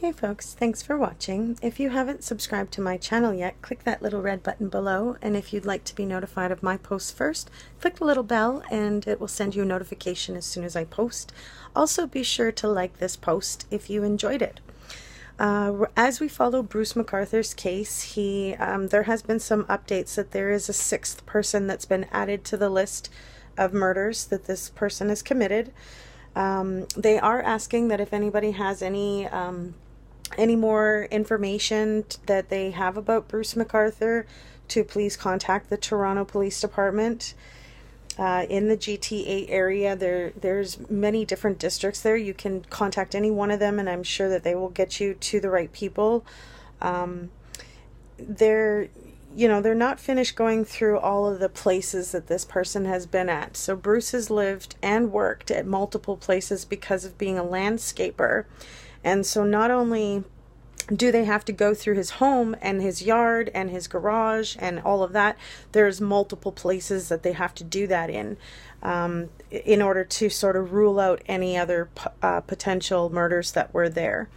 Hey folks, thanks for watching. If you haven't subscribed to my channel yet, click that little red button below, and if you'd like to be notified of my posts first, click the little bell and it will send you a notification as soon as I post. Also be sure to like this post if you enjoyed it. As we follow Bruce McArthur's case, there has been some updates that there is a sixth person that's been added to the list of murders that this person has committed. They are asking that if anybody has any more information that they have about Bruce McArthur, to please contact the Toronto Police Department. In the GTA area, there's many different districts there. You can contact any one of them, and I'm sure that they will get you to the right people. They're not finished going through all of the places that this person has been at. So Bruce has lived and worked at multiple places because of being a landscaper. And so not only do they have to go through his home and his yard and his garage and all of that, there's multiple places that they have to do that in order to sort of rule out any other potential murders that were there.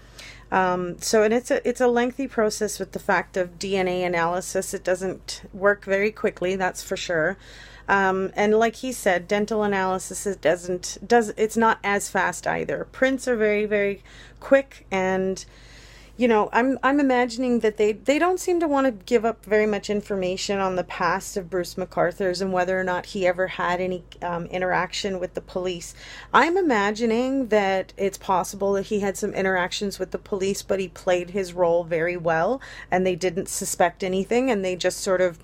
And it's a lengthy process with the fact of DNA analysis. It doesn't work very quickly, that's for sure. And like he said, dental analysis it's not as fast either. Prints are very, very quick, and I'm imagining that they don't seem to want to give up very much information on the past of Bruce McArthur's and whether or not he ever had any interaction with the police. I'm imagining that it's possible that he had some interactions with the police, but he played his role very well and they didn't suspect anything, and they just sort of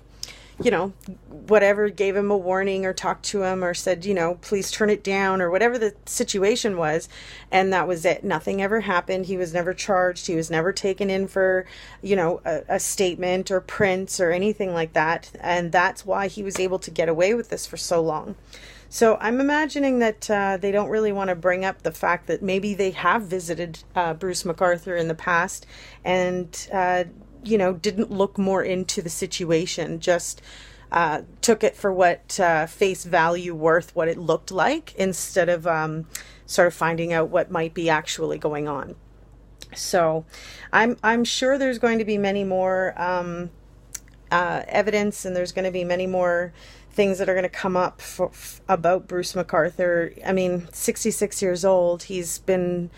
whatever, gave him a warning or talked to him or said, please turn it down, or whatever the situation was. And that was it. Nothing ever happened. He was never charged. He was never taken in for, a statement or prints or anything like that. And that's why he was able to get away with this for so long. So I'm imagining that they don't really want to bring up the fact that maybe they have visited Bruce McArthur in the past and didn't look more into the situation, just took it for what face value worth, what it looked like, instead of sort of finding out what might be actually going on. So I'm sure there's going to be many more evidence, and there's going to be many more things that are going to come up about Bruce McArthur. I mean, 66 years old, he's been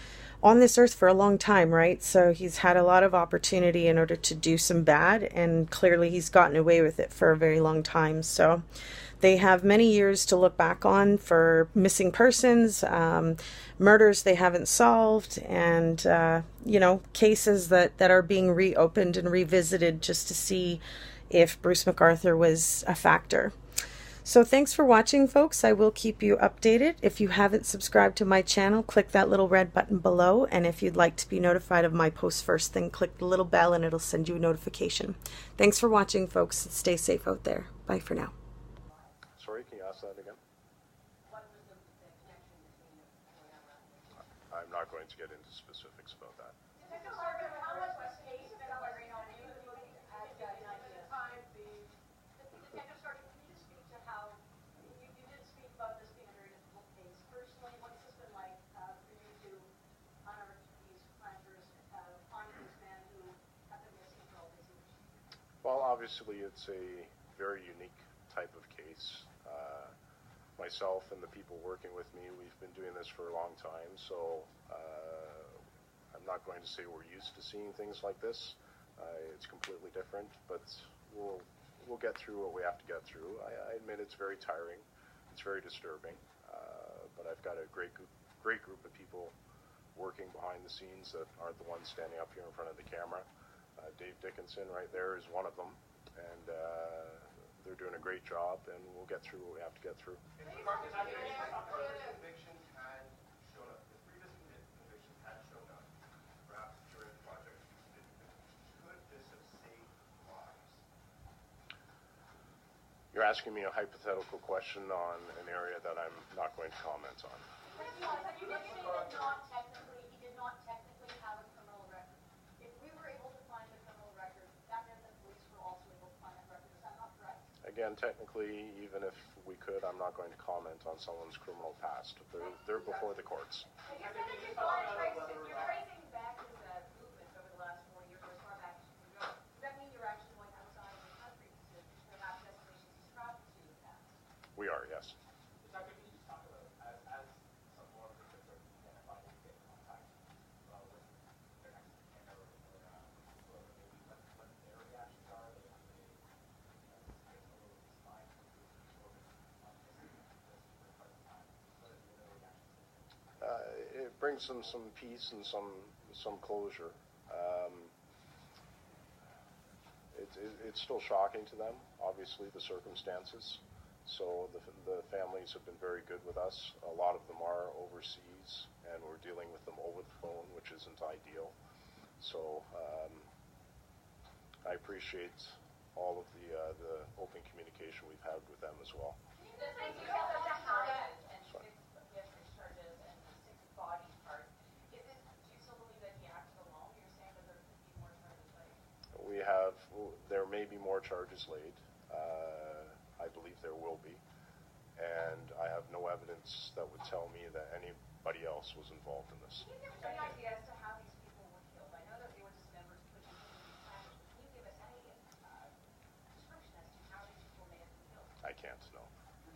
on this earth for a long time, right? So he's had a lot of opportunity in order to do some bad, and clearly he's gotten away with it for a very long time. So they have many years to look back on for missing persons, murders they haven't solved, and cases that are being reopened and revisited just to see if Bruce McArthur was a factor. So thanks for watching, folks. I will keep you updated. If you haven't subscribed to my channel, click that little red button below. And if you'd like to be notified of my posts first, then click the little bell and it'll send you a notification. Thanks for watching, folks. Stay safe out there. Bye for now. Sorry, can you ask that again? I'm not going to get into specifics about that. Well, obviously it's a very unique type of case. Myself and the people working with me, we've been doing this for a long time, so I'm not going to say we're used to seeing things like this. It's completely different, but we'll get through what we have to get through. I admit it's very tiring, it's very disturbing, but I've got a great group of people working behind the scenes that aren't the ones standing up here in front of the camera. Dave Dickinson right there is one of them, and they're doing a great job, and we'll get through what we have to get through. If the previous convictions had shown up, perhaps during the project, could this have saved lives? You're asking me a hypothetical question on an area that I'm not going to comment on. You did say that he did not technically have a criminal record. If we were able to find a criminal record, that meant that police were also able to find that record. Is that not correct? Again, technically, even if we could, I'm not going to comment on someone's criminal past. They're before the courts. You're tracing back his movement brings them some peace and some closure. It's still shocking to them, obviously, the circumstances. So the families have been very good with us. A lot of them are overseas, and we're dealing with them over the phone, which isn't ideal. So I appreciate all of the open communication we've had with them as well. There may be more charges laid. I believe there will be. And I have no evidence that would tell me that anybody else was involved in this. Can you give us any idea as to how these people were killed? I know that they were dismembered, put into these plans, but can you give us any description as to how these people may have been killed? I can't, no. Did